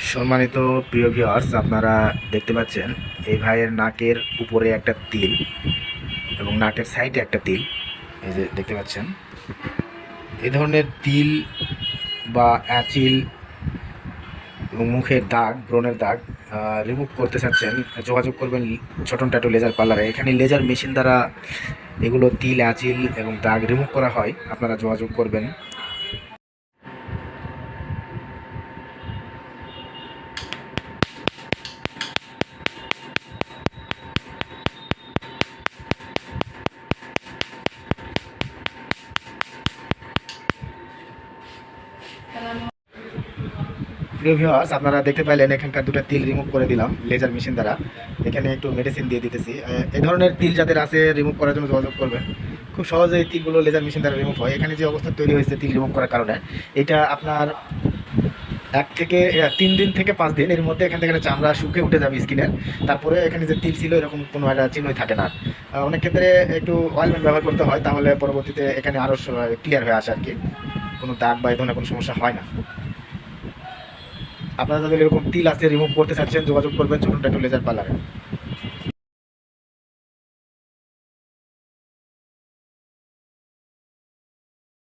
সম্মানিত প্রিয় ভিউয়ার্স, আপনারা দেখতে পাচ্ছেন এই ভাইয়ের নাকের উপরে একটা তিল এবং নাকের সাইডে একটা তিল। এই যে দেখতে পাচ্ছেন, এই ধরনের তিল বা অ্যাচিল এবং মুখের দাগ, ব্রণের দাগ রিমুভ করতে চাচ্ছেন, যোগাযোগ করবেন ছোটন ট্যাটু লেজার পার্লারে। এখানে লেজার মেশিন দ্বারা এগুলো তিল, অ্যাচিল এবং দাগ রিমুভ করা হয়। আপনারা যোগাযোগ করবেন। প্রিয় ভিউয়ার্স, আপনারা দেখতে পাইলেন এখানকার দুটো তিল রিমুভ করে দিলাম লেজার মেশিন দ্বারা। এখানে একটু মেডিসিন দিয়ে দিতেছি। এই ধরনের তিল যাদের আছে রিমুভ করার জন্য যোগাযোগ করবেন। খুব সহজেই তিলগুলো লেজার মেশিন দ্বারা রিমুভ হয়। এখানে যে অবস্থা তৈরি হয়েছে তিল রিমুভ করার কারণে, এটা আপনার 3 দিন থেকে 5 দিন এর মধ্যে এখান থেকে চামড়া শুকিয়ে উঠে যাবে স্কিনের। তারপরে এখানে যে তিল ছিল এরকম কোনো একটা চিহ্নই থাকে না। অনেক ক্ষেত্রে একটু অয়েলমেন্ট ব্যবহার করতে হয়, তাহলে পরবর্তীতে এখানে আরও ক্লিয়ার হয়ে আসে আর কি। কোনো দাগ বা এই ধরনের কোনো সমস্যা হয় না। আপনারা যাদের এরকম তিল আছে রিমুভ করতে চাচ্ছেন, যোগাযোগ করবেন ছোটন ট্যাটু লেজার পার্লারে।